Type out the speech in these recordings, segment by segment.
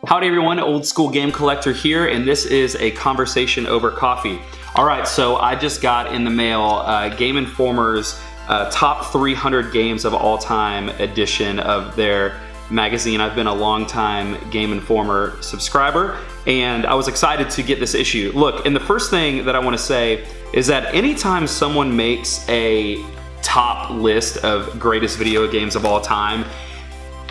Howdy everyone, Old School Game Collector here, and this is a conversation over coffee. Alright, so I just got in the mail Game Informer's top 300 games of all time edition of their magazine. I've been a long time Game Informer subscriber, and I was excited to get this issue. Look, and the first thing that I want to say is that anytime someone makes a top list of greatest video games of all time,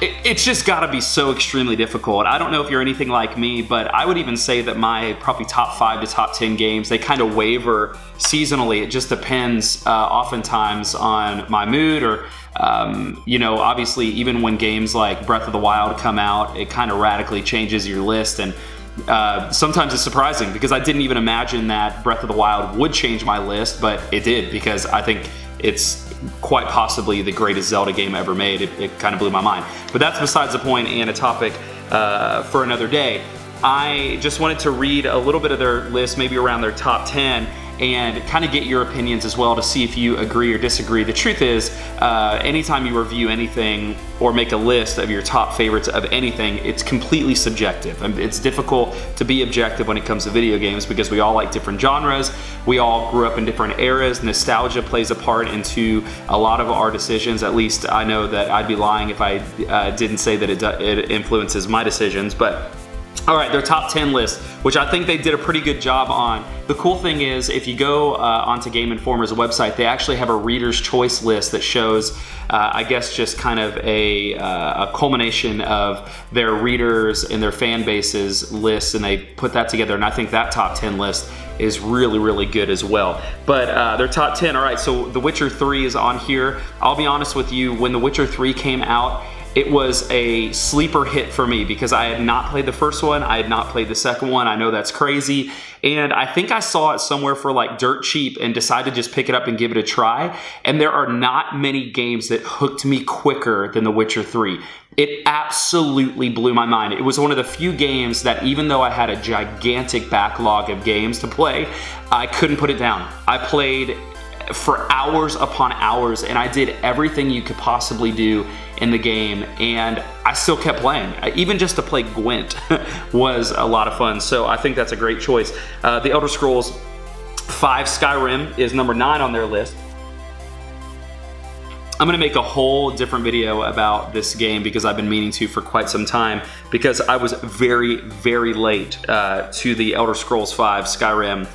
it's just gotta be so extremely difficult. I don't know if you're anything like me, but I would even say that my probably top 5 to top 10 games, they kind of waver seasonally. It just depends oftentimes on my mood or, obviously even when games like Breath of the Wild come out, it kind of radically changes your list. And sometimes it's surprising because I didn't even imagine that Breath of the Wild would change my list, but it did because I think it's quite possibly the greatest Zelda game ever made. It kind of blew my mind. But that's besides the point and a topic for another day. I just wanted to read a little bit of their list, maybe around their top 10, and kind of get your opinions as well to see if you agree or disagree. The truth is, anytime you review anything or make a list of your top favorites of anything, it's completely subjective. It's difficult to be objective when it comes to video games because we all like different genres. We all grew up in different eras. Nostalgia plays a part into a lot of our decisions. At least I know that I'd be lying if I didn't say that it influences my decisions. But all right, their top 10 list, which I think they did a pretty good job on. The cool thing is, if you go onto Game Informer's website, they actually have a reader's choice list that shows, I guess, just kind of a culmination of their readers and their fan base's lists, and they put that together. And I think that top 10 list is really, really good as well. But their top 10, all right, so The Witcher 3 is on here. I'll be honest with you, when The Witcher 3 came out, it was a sleeper hit for me because I had not played the first one. I had not played the second one. I know that's crazy. And I think I saw it somewhere for like dirt cheap and decided to just pick it up and give it a try. And there are not many games that hooked me quicker than The Witcher 3. It absolutely blew my mind. It was one of the few games that, even though I had a gigantic backlog of games to play, I couldn't put it down. I played for hours upon hours, and I did everything you could possibly do in the game, and I still kept playing. Even just to play Gwent was a lot of fun, so I think that's a great choice. The Elder Scrolls 5 Skyrim is number 9 on their list. I'm going to make a whole different video about this game because I've been meaning to for quite some time, because I was very, very late to the Elder Scrolls 5 Skyrim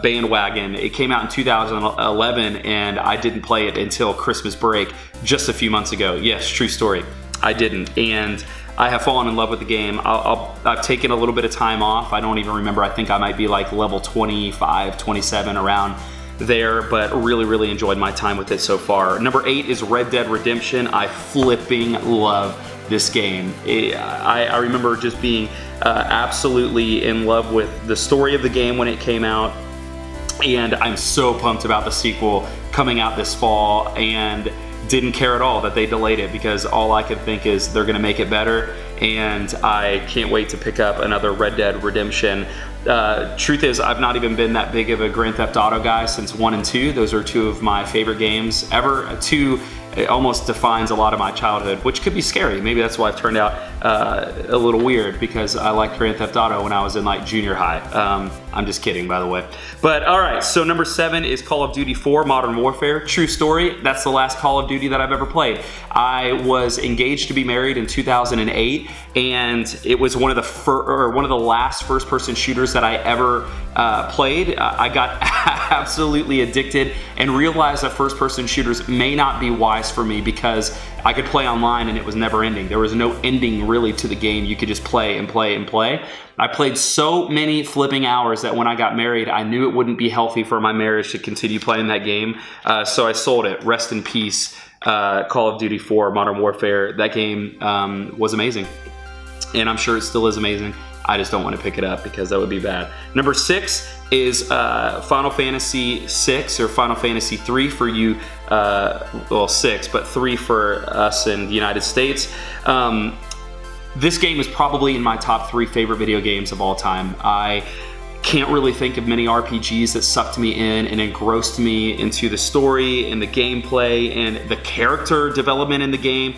bandwagon. It came out in 2011 and I didn't play it until Christmas break just a few months ago. Yes, true story. I didn't, and I have fallen in love with the game. I've taken a little bit of time off. I don't even remember. I think I might be like level 25, 27 around there, but really, really enjoyed my time with it so far. Number 8 is Red Dead Redemption. I flipping love this game. I remember just being absolutely in love with the story of the game when it came out, and I'm so pumped about the sequel coming out this fall, and didn't care at all that they delayed it because all I could think is they're gonna make it better, and I can't wait to pick up another Red Dead Redemption. Truth is, I've not even been that big of a Grand Theft Auto guy since 1 and 2. Those are 2 of my favorite games ever. 2, it almost defines a lot of my childhood, which could be scary. Maybe that's why I've turned out a little weird, because I liked Grand Theft Auto when I was in like junior high. I'm just kidding, by the way. But all right, so number 7 is Call of Duty 4 Modern Warfare. True story, that's the last Call of Duty that I've ever played. I was engaged to be married in 2008, and it was one of the last first-person shooters that I ever played. I got absolutely addicted and realized that first-person shooters may not be wise for me because I could play online and it was never ending. There was no ending really to the game. You could just play and play and play. I played so many flipping hours that when I got married, I knew it wouldn't be healthy for my marriage to continue playing that game. So I sold it. Rest in peace, Call of Duty 4 Modern Warfare. That game was amazing, and I'm sure it still is amazing. I just don't want to pick it up because that would be bad. Number 6 is Final Fantasy VI or Final Fantasy 3 for you. Well, 6, but 3 for us in the United States. This game is probably in my top 3 favorite video games of all time. I can't really think of many RPGs that sucked me in and engrossed me into the story and the gameplay and the character development in the game.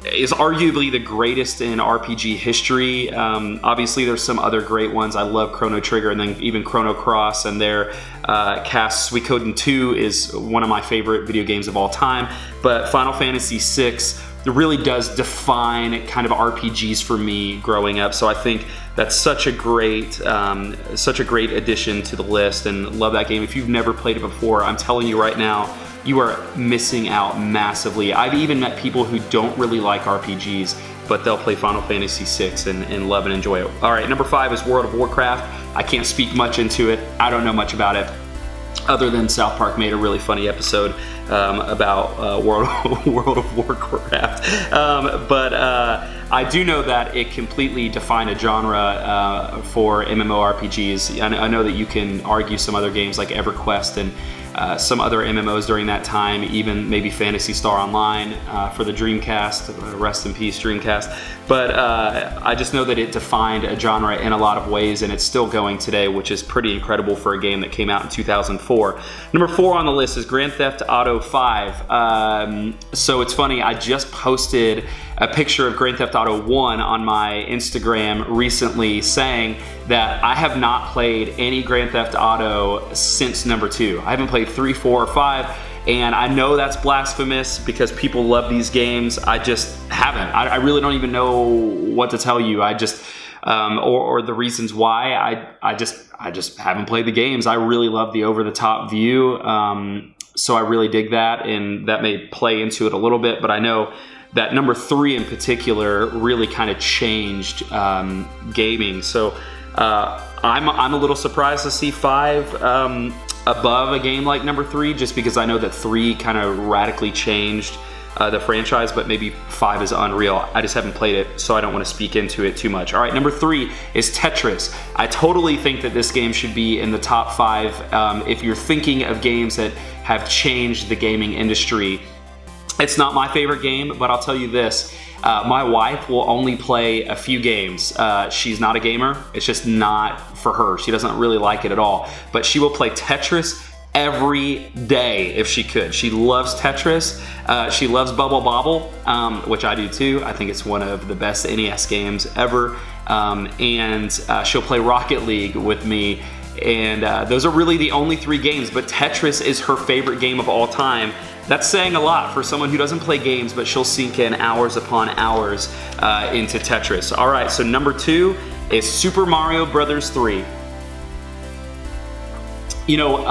is arguably the greatest in RPG history. Obviously, there's some other great ones. I love Chrono Trigger, and then even Chrono Cross and their cast. Suikoden 2 is one of my favorite video games of all time. But Final Fantasy VI really does define kind of RPGs for me growing up. So I think that's such a great addition to the list, and love that game. If you've never played it before, I'm telling you right now, you are missing out massively. I've even met people who don't really like RPGs, but they'll play Final Fantasy VI and love and enjoy it. All right, number 5 is World of Warcraft. I can't speak much into it. I don't know much about it, other than South Park made a really funny episode about World of Warcraft. But I do know that it completely defined a genre for MMORPGs. I know that you can argue some other games like EverQuest and some other MMOs during that time, even maybe Phantasy Star Online for the Dreamcast. Rest in peace, Dreamcast. But I just know that it defined a genre in a lot of ways, and it's still going today, which is pretty incredible for a game that came out in 2004. Number 4 on the list is Grand Theft Auto 5. So it's funny, I just posted a picture of Grand Theft Auto 1 on my Instagram recently, saying that I have not played any Grand Theft Auto since number 2. I haven't played 3, 4, or 5, and I know that's blasphemous because people love these games. I just haven't. I really don't even know what to tell you. I just or the reasons why. I just haven't played the games. I really love the over-the-top view, so I really dig that, and that may play into it a little bit. But I know that number 3 in particular really kind of changed gaming. So I'm a little surprised to see 5 above a game like number 3, just because I know that 3 kind of radically changed the franchise, but maybe 5 is unreal. I just haven't played it, so I don't want to speak into it too much. All right, number 3 is Tetris. I totally think that this game should be in the top 5 if you're thinking of games that have changed the gaming industry. It's not my favorite game, but I'll tell you this. My wife will only play a few games. She's not a gamer. It's just not for her. She doesn't really like it at all. But she will play Tetris every day if she could. She loves Tetris. She loves Bubble Bobble, which I do too. I think it's one of the best NES games ever. And she'll play Rocket League with me. And those are really the only 3 games. But Tetris is her favorite game of all time. That's saying a lot for someone who doesn't play games, but she'll sink in hours upon hours into Tetris. All right, so number 2 is Super Mario Bros. 3. You know,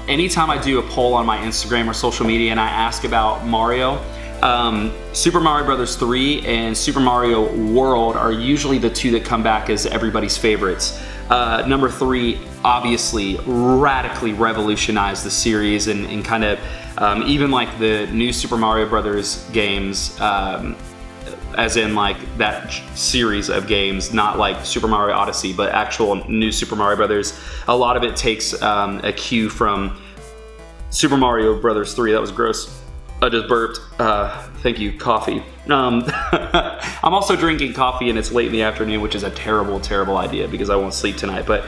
anytime I do a poll on my Instagram or social media and I ask about Mario, Super Mario Bros. 3 and Super Mario World are usually the 2 that come back as everybody's favorites. Number 3 obviously radically revolutionized the series and kind of even like the new Super Mario Brothers games, as in like that series of games, not like Super Mario Odyssey, but actual new Super Mario Brothers. A lot of it takes a cue from Super Mario Brothers 3. That was gross. I just burped. Thank you, coffee. I'm also drinking coffee and it's late in the afternoon, which is a terrible, terrible idea because I won't sleep tonight. But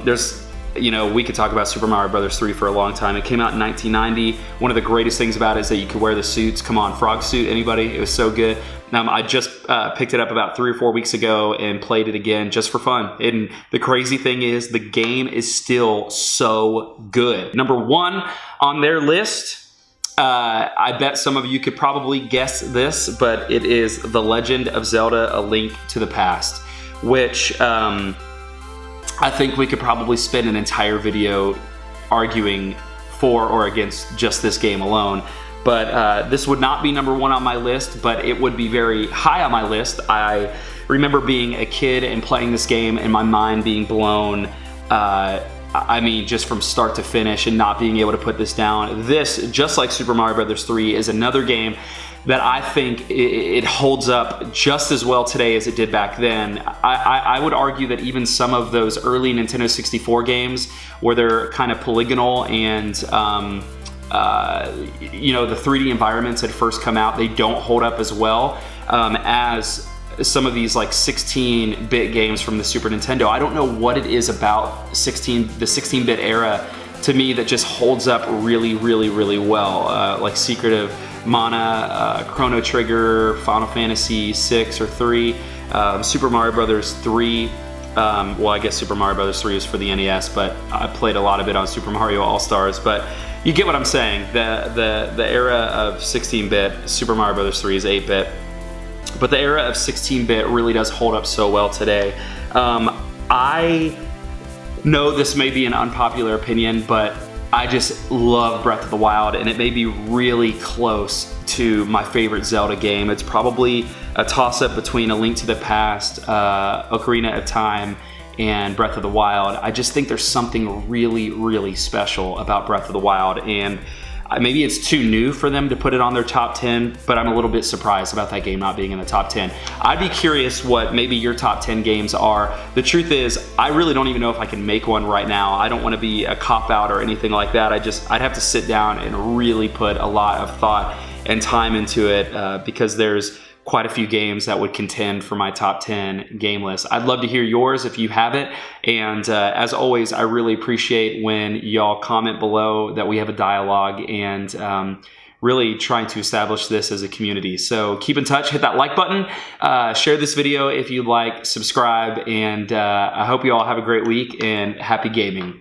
there's, you know, we could talk about Super Mario Bros. 3 for a long time. It came out in 1990. One of the greatest things about it is that you could wear the suits. Come on, frog suit, anybody? It was so good. I just picked it up about 3 or 4 weeks ago and played it again just for fun. And the crazy thing is the game is still so good. Number 1 on their list, I bet some of you could probably guess this, but it is The Legend of Zelda: A Link to the Past, which I think we could probably spend an entire video arguing for or against just this game alone. But this would not be number 1 on my list, but it would be very high on my list. I remember being a kid and playing this game and my mind being blown, I mean, just from start to finish, and not being able to put this down. This, just like Super Mario Bros. 3, is another game that I think it holds up just as well today as it did back then. I would argue that even some of those early Nintendo 64 games, where they're kind of polygonal and you know, the 3D environments had first come out, they don't hold up as well as some of these like 16-bit games from the Super Nintendo. I don't know what it is about the 16-bit era to me that just holds up really, really, really well. Like Secret of Mana, Chrono Trigger, Final Fantasy 6 or 3, Super Mario Brothers 3. Well, I guess Super Mario Brothers 3 is for the NES, but I played a lot of it on Super Mario All-Stars. But you get what I'm saying. The era of 16-bit, Super Mario Brothers 3 is 8-bit, but the era of 16-bit really does hold up so well today. I know this may be an unpopular opinion, but I just love Breath of the Wild, and it may be really close to my favorite Zelda game. It's probably a toss-up between A Link to the Past, Ocarina of Time, and Breath of the Wild. I just think there's something really, really special about Breath of the Wild, and maybe it's too new for them to put it on their top 10, but I'm a little bit surprised about that game not being in the top 10. I'd be curious what maybe your top 10 games are. The truth is, I really don't even know if I can make one right now. I don't want to be a cop-out or anything like that. I'd have to sit down and really put a lot of thought and time into it because there's quite a few games that would contend for my top 10 game list. I'd love to hear yours if you have it. And as always, I really appreciate when y'all comment below, that we have a dialogue, and really trying to establish this as a community. So keep in touch, hit that like button, share this video if you like, subscribe, and I hope you all have a great week and happy gaming.